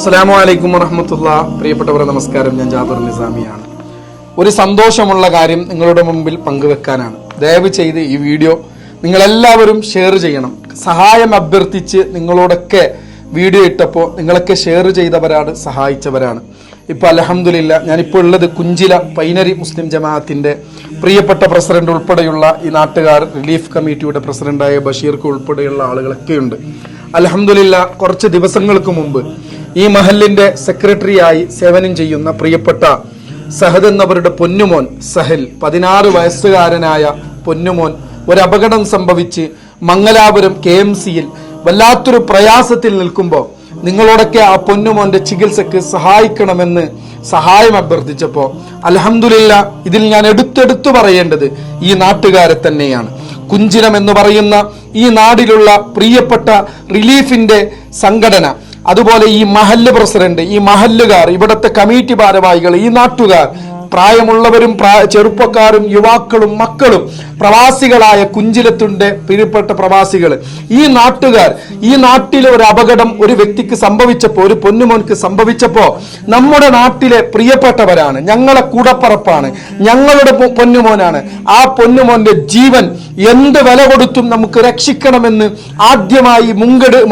അസ്സലാമു അലൈക്കും വറഹ്മത്തുള്ളാഹി. പ്രിയപ്പെട്ടവരെ നമസ്കാരം. ഞാൻ ജാബിർ നിസാമിയാണ്. ഒരു സന്തോഷമുള്ള കാര്യം നിങ്ങളുടെ മുമ്പിൽ പങ്കുവെക്കാനാണ്. ദയവ് ചെയ്ത് ഈ വീഡിയോ നിങ്ങളെല്ലാവരും ഷെയർ ചെയ്യണം. സഹായം അഭ്യർത്ഥിച്ച് നിങ്ങളോടൊക്കെ വീഡിയോ ഇട്ടപ്പോൾ നിങ്ങളൊക്കെ ഷെയർ ചെയ്തവരാണ്, സഹായിച്ചവരാണ്. ഇപ്പോൾ അൽഹംദുലില്ലാ ഞാനിപ്പോൾ ഉള്ളത് കുഞ്ചില പൈനരി മുസ്ലിം ജമാഅത്തിന്റെ പ്രിയപ്പെട്ട പ്രസിഡന്റ് ഉൾപ്പെടെയുള്ള ഈ നാട്ടുകാർ, റിലീഫ് കമ്മിറ്റിയുടെ പ്രസിഡന്റായ ബഷീർക്ക് ഉൾപ്പെടെയുള്ള ആളുകളൊക്കെയുണ്ട്. അൽഹംദുലില്ലാ കുറച്ച് ദിവസങ്ങൾക്ക് മുമ്പ് ഈ മഹലിന്റെ സെക്രട്ടറിയായി സേവനം ചെയ്യുന്ന പ്രിയപ്പെട്ട സഹദ് എന്നവരുടെ പൊന്നുമോൻ സഹൽ, 16 വയസ്സുകാരനായ പൊന്നുമോൻ ഒരു അപകടം സംഭവിച്ച് മംഗലാപുരം KMC-യിൽ വല്ലാത്തൊരു പ്രയാസത്തിൽ നിൽക്കുമ്പോൾ നിങ്ങളോടൊക്കെ ആ പൊന്നുമോന്റെ ചികിത്സക്ക് സഹായിക്കണമെന്ന് സഹായം അഭ്യർത്ഥിച്ചപ്പോൾ അൽഹംദുലില്ലാ ഇതിൽ ഞാൻ എടുത്തെടുത്തു പറയേണ്ടത് ഈ നാട്ടുകാരെ തന്നെയാണ്. കുഞ്ചിലം എന്ന് പറയുന്ന ഈ നാടിലുള്ള പ്രിയപ്പെട്ട റിലീഫിന്റെ സംഘടന, അതുപോലെ ഈ മഹല്ല് പ്രസിഡന്റ്, ഈ മഹല്ലുകാർ, ഇവിടുത്തെ കമ്മിറ്റി ഭാരവാഹികൾ, ഈ നാട്ടുകാർ, പ്രായമുള്ളവരും ചെറുപ്പക്കാരും യുവാക്കളും മക്കളും, പ്രവാസികളായ കുഞ്ചിലത്തിന്റെ പ്രിയപ്പെട്ട പ്രവാസികൾ, ഈ നാട്ടുകാർ, ഈ നാട്ടിലെ ഒരു അപകടം ഒരു വ്യക്തിക്ക് സംഭവിച്ചപ്പോ, ഒരു പൊന്നുമോൻക്ക് സംഭവിച്ചപ്പോ നമ്മുടെ നാട്ടിലെ പ്രിയപ്പെട്ടവരാണ്, ഞങ്ങളെ കൂടപ്പറപ്പാണ്, ഞങ്ങളുടെ പൊന്നുമോനാണ്. ആ പൊന്നുമോന്റെ ജീവൻ എന്ത് വില കൊടുത്തും നമുക്ക് രക്ഷിക്കണമെന്ന് ആദ്യമായി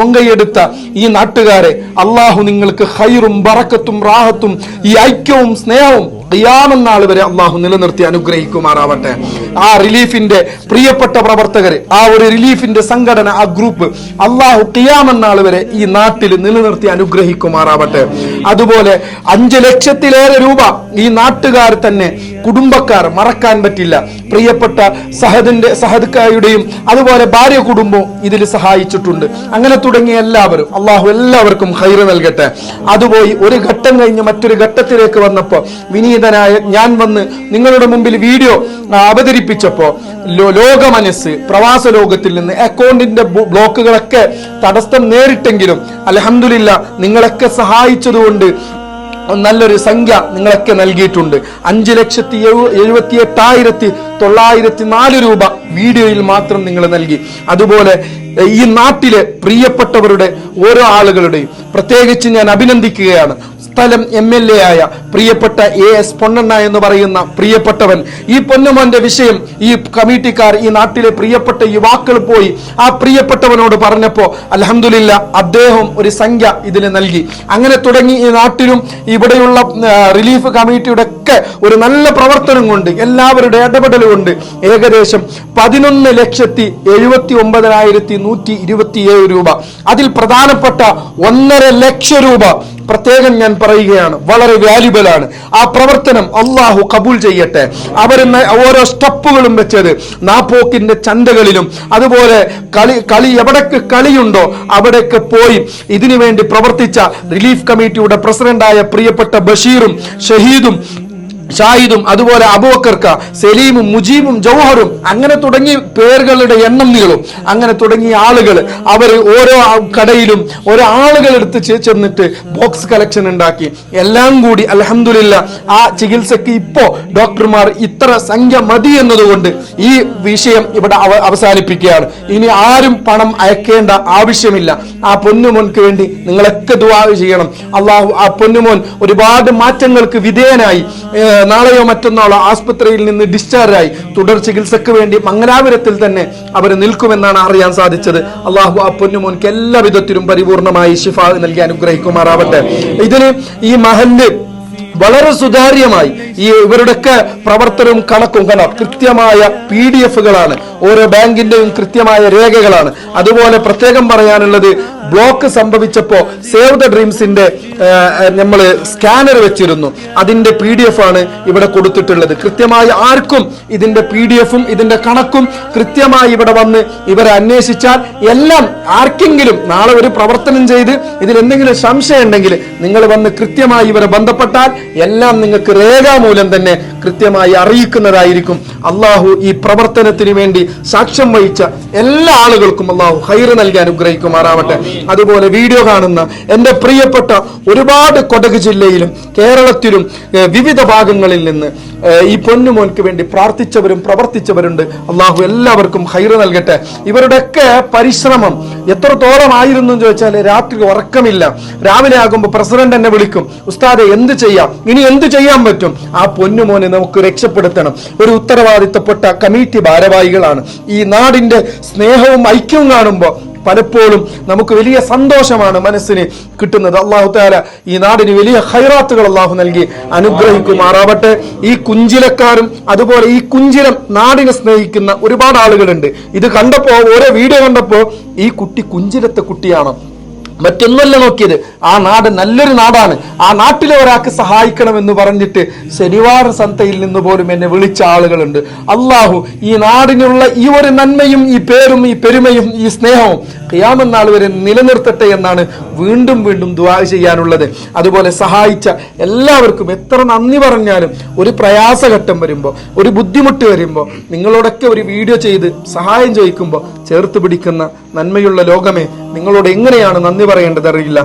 മുൻകൈയെടുത്ത ഈ നാട്ടുകാരെ അള്ളാഹു നിങ്ങൾക്ക് ഖൈറും ബറക്കത്തും റാഹത്തും ഈ ഐക്യവും സ്നേഹവും ഖിയാമത്ത് നാൾ വരെ അള്ളാഹു നിലനിർത്തി അനുഗ്രഹിക്കുമാറാവട്ടെ. ആ റിലീഫിന്റെ പ്രിയപ്പെട്ട പ്രവർത്തകർ, ആ ഒരു റിലീഫിന്റെ സംഘടന, ആ ഗ്രൂപ്പ് അള്ളാഹു ഖിയാമത്ത് നാൾ വരെ ഈ നാട്ടിൽ നിലനിർത്തി അനുഗ്രഹിക്കുമാറാവട്ടെ. അതുപോലെ 5 ലക്ഷത്തിലേറെ രൂപ ഈ നാട്ടുകാർ തന്നെ, കുടുംബക്കാർ മറക്കാൻ പറ്റില്ല, പ്രിയപ്പെട്ട സഹദ്ക്കായുടെയും അതുപോലെ ഭാര്യ കുടുംബവും ഇതിൽ സഹായിച്ചിട്ടുണ്ട്. അങ്ങനെ തുടങ്ങിയ എല്ലാവരും അള്ളാഹു എല്ലാവർക്കും ഖൈറ് നൽകട്ടെ. അതുപോയി ഒരു ഘട്ടം കഴിഞ്ഞ് മറ്റൊരു ഘട്ടത്തിലേക്ക് വന്നപ്പോ വിനീതനായ ഞാൻ വന്ന് നിങ്ങളുടെ മുമ്പിൽ വീഡിയോ അവതരിപ്പിച്ചപ്പോ ലോക മനസ്സ്, പ്രവാസ ലോകത്തിൽ നിന്ന് അക്കൗണ്ടിന്റെ ബ്ലോക്കുകളൊക്കെ തടസ്സം നേരിട്ടെങ്കിലും അൽഹംദുലില്ലാ നിങ്ങളൊക്കെ സഹായിച്ചതുകൊണ്ട് നല്ലൊരു സംഖ്യ നിങ്ങളൊക്കെ നൽകിയിട്ടുണ്ട്. 5,78,904 രൂപ വീഡിയോയിൽ മാത്രം നിങ്ങൾ നൽകി. അതുപോലെ ഈ നാട്ടിലെ പ്രിയപ്പെട്ടവരുടെ ഓരോ ആളുകളുടെയും പ്രത്യേകിച്ച് ഞാൻ അഭിനന്ദിക്കുകയാണ്. സ്ഥലം MLA ആയ പ്രിയപ്പെട്ട AS പൊന്നണ്ണ എന്ന് പറയുന്ന പ്രിയപ്പെട്ടവൻ, ഈ പൊന്നുമോന്റെ വിഷയം ഈ കമ്മിറ്റിക്കാർ, ഈ നാട്ടിലെ പ്രിയപ്പെട്ട യുവാക്കൾ പോയി ആ പ്രിയപ്പെട്ടവനോട് പറഞ്ഞപ്പോ അൽഹംദുലില്ലാ അദ്ദേഹം ഒരു സംഖ്യ ഇതിന് നൽകി. അങ്ങനെ തുടങ്ങി ഈ നാട്ടിലും ഇവിടെയുള്ള റിലീഫ് കമ്മിറ്റിയുടെ ഒക്കെ ഒരു നല്ല പ്രവർത്തനം കൊണ്ട്, എല്ലാവരുടെ ഇടപെടൽ കൊണ്ട് ഏകദേശം 11,79,127 രൂപ, അതിൽ പ്രധാനപ്പെട്ട 1.5 ലക്ഷം രൂപ പ്രത്യേകം ഞാൻ പറയുകയാണ്, വളരെ വാല്യുബിൾ ആണ്. ആ പ്രവർത്തനം അള്ളാഹു കബൂൽ ചെയ്യട്ടെ. അവർ ഓരോ സ്റ്റെപ്പുകളും വെച്ചത് നാപ്പോക്കിന്റെ ചന്തകളിലും അതുപോലെ കളി എവിടൊക്കെ കളിയുണ്ടോ അവിടെയൊക്കെ പോയി ഇതിനു വേണ്ടി പ്രവർത്തിച്ച റിലീഫ് കമ്മിറ്റിയുടെ പ്രസിഡന്റായ പ്രിയപ്പെട്ട ബഷീറും ഷഹീദും ഷാഹിദും അതുപോലെ അബൂബക്കർക്ക, സലീമും, മുജീബും, ജൗഹറും, അങ്ങനെ തുടങ്ങി പേരുകളുടെ എണ്ണം നീളും. അങ്ങനെ തുടങ്ങിയ ആളുകൾ അവർ ഓരോ കടയിലും ഓരോ ആളുകൾ എടുത്ത് ചെന്നിട്ട് ബോക്സ് കളക്ഷൻ ഉണ്ടാക്കി. എല്ലാം കൂടി അൽഹംദുലില്ലാ ആ ചികിത്സക്ക് ഇപ്പോ ഡോക്ടർമാർ ഇത്ര സംഖ്യ മതി എന്നതുകൊണ്ട് ഈ വിഷയം ഇവിടെ അവസാനിപ്പിക്കുകയാണ്. ഇനി ആരും പണം അയക്കേണ്ട ആവശ്യമില്ല. ആ പൊന്നുമോൻക്ക് വേണ്ടി നിങ്ങളൊക്കെ ദുആ ചെയ്യണം. അള്ളാഹു ആ പൊന്നുമോൻ ഒരുപാട് മാറ്റങ്ങൾക്ക് വിധേയനായി നാളെയോ മറ്റന്നാളോ ആസ്പത്രിയിൽ നിന്ന് ഡിസ്ചാർജായി തുടർ ചികിത്സക്ക് വേണ്ടി മംഗലാപുരത്തിൽ തന്നെ അവർ നിൽക്കുമെന്നാണ് അറിയാൻ സാധിച്ചത്. അള്ളാഹു ആ പൊന്നുമോൻക്ക് എല്ലാ വിധത്തിലും പരിപൂർണമായി ശിഫാ നൽകി അനുഗ്രഹിക്കുമാറാവട്ടെ. ഇതിന് ഈ മഹല്ല് വളരെ സുതാര്യമായി ഈ ഇവരുടെയൊക്കെ പ്രവർത്തനവും കണക്കും കൃത്യമായ PDF-കളാണ്, ഓരോ ബാങ്കിന്റെയും കൃത്യമായ രേഖകളാണ്. അതുപോലെ പ്രത്യേകം പറയാനുള്ളത്, ബ്ലോക്ക് സംഭവിച്ചപ്പോ സേവ് ദ ഡ്രീംസിന്റെ നമ്മൾ സ്കാനർ വെച്ചിരുന്നു, അതിന്റെ PDF ആണ് ഇവിടെ കൊടുത്തിട്ടുള്ളത്. കൃത്യമായി ആർക്കും ഇതിന്റെ PDF-ഉം ഇതിന്റെ കണക്കും കൃത്യമായി ഇവിടെ വന്ന് ഇവരെ അന്വേഷിച്ചാൽ എല്ലാം, ആർക്കെങ്കിലും നാളെ ഒരു പ്രവർത്തനം ചെയ്ത് ഇതിൽ എന്തെങ്കിലും സംശയം ഉണ്ടെങ്കിൽ നിങ്ങൾ വന്ന് കൃത്യമായി ഇവരെ ബന്ധപ്പെട്ടാൽ എല്ലാം നിങ്ങൾക്ക് രേഖാമൂലം തന്നെ കൃത്യമായി അറിയിക്കുന്നതായിരിക്കും. അള്ളാഹു ഈ പ്രവർത്തനത്തിന് വേണ്ടി സാക്ഷ്യം വഹിച്ച എല്ലാ ആളുകൾക്കും അള്ളാഹു ഖൈറ് നൽകി അനുഗ്രഹിക്കുമാറാവട്ടെ. അതുപോലെ വീഡിയോ കാണുന്ന എൻ്റെ പ്രിയപ്പെട്ട ഒരുപാട് കൊടക് ജില്ലയിലും കേരളത്തിലും വിവിധ ഭാഗങ്ങളിൽ നിന്ന് ഈ പൊന്നുമോൻക്ക് വേണ്ടി പ്രാർത്ഥിച്ചവരും പ്രവർത്തിച്ചവരുണ്ട്. അള്ളാഹു എല്ലാവർക്കും ഖൈറ് നൽകട്ടെ. ഇവരുടെയൊക്കെ പരിശ്രമം എത്രത്തോളം ആയിരുന്നു എന്ന് ചോദിച്ചാൽ രാത്രി ഉറക്കമില്ല. രാവിലെ ആകുമ്പോൾ പ്രസിഡന്റ് എന്നെ വിളിക്കും, ഉസ്താദെ എന്ത് ചെയ്യാം, ഇനി എന്ത് ചെയ്യാൻ പറ്റും, ആ പൊന്നുമോനെ നമുക്ക് രക്ഷപ്പെടുത്തണം. ഒരു ഉത്തരവാദിത്തപ്പെട്ട കമ്മിറ്റി ഭാരവാഹികളാണ്. ഈ നാടിന്റെ സ്നേഹവും ഐക്യവും കാണുമ്പോൾ പലപ്പോഴും നമുക്ക് വലിയ സന്തോഷമാണ് മനസ്സിന് കിട്ടുന്നത്. അള്ളാഹു തആല ഈ നാടിന് വലിയ ഖൈറാത്തുകൾ അള്ളാഹു നൽകി അനുഗ്രഹിക്കുമാറാവട്ടെ. ഈ കുഞ്ചിലക്കാരും അതുപോലെ ഈ കുഞ്ചിലം നാടിനെ സ്നേഹിക്കുന്ന ഒരുപാട് ആളുകളുണ്ട്. ഇത് കണ്ടപ്പോ, ഓരോ വീഡിയോ കണ്ടപ്പോ ഈ കുട്ടി കുഞ്ചിലത്തെ കുട്ടിയാണ്, മറ്റൊന്നല്ല നോക്കിയത്. ആ നാട് നല്ലൊരു നാടാണ്, ആ നാട്ടിലെ ഒരാൾക്ക് സഹായിക്കണമെന്ന് പറഞ്ഞിട്ട് ശനിവാര സന്തയിൽ നിന്ന് പോലും എന്നെ വിളിച്ച ആളുകളുണ്ട്. അള്ളാഹു ഈ നാടിനുള്ള ഈ ഒരു നന്മയും ഈ പേരും ഈ പെരുമയും ഈ സ്നേഹവും ഖിയാമത്ത് നാൾ വരെ നിലനിർത്തട്ടെ എന്നാണ് വീണ്ടും വീണ്ടും ദുആ ചെയ്യാനുള്ളത്. അതുപോലെ സഹായിച്ച എല്ലാവർക്കും എത്ര നന്ദി പറഞ്ഞാലും ഒരു പ്രയാസഘട്ടം വരുമ്പോൾ, ഒരു ബുദ്ധിമുട്ട് വരുമ്പോൾ, നിങ്ങളോടൊക്കെ ഒരു വീഡിയോ ചെയ്ത് സഹായം ചോദിക്കുമ്പോൾ ചേർത്ത് പിടിക്കുന്ന നന്മയുള്ള ലോകമേ, നിങ്ങളോട് എങ്ങനെയാണ് നന്ദി പറയേണ്ടത് അറിയില്ല.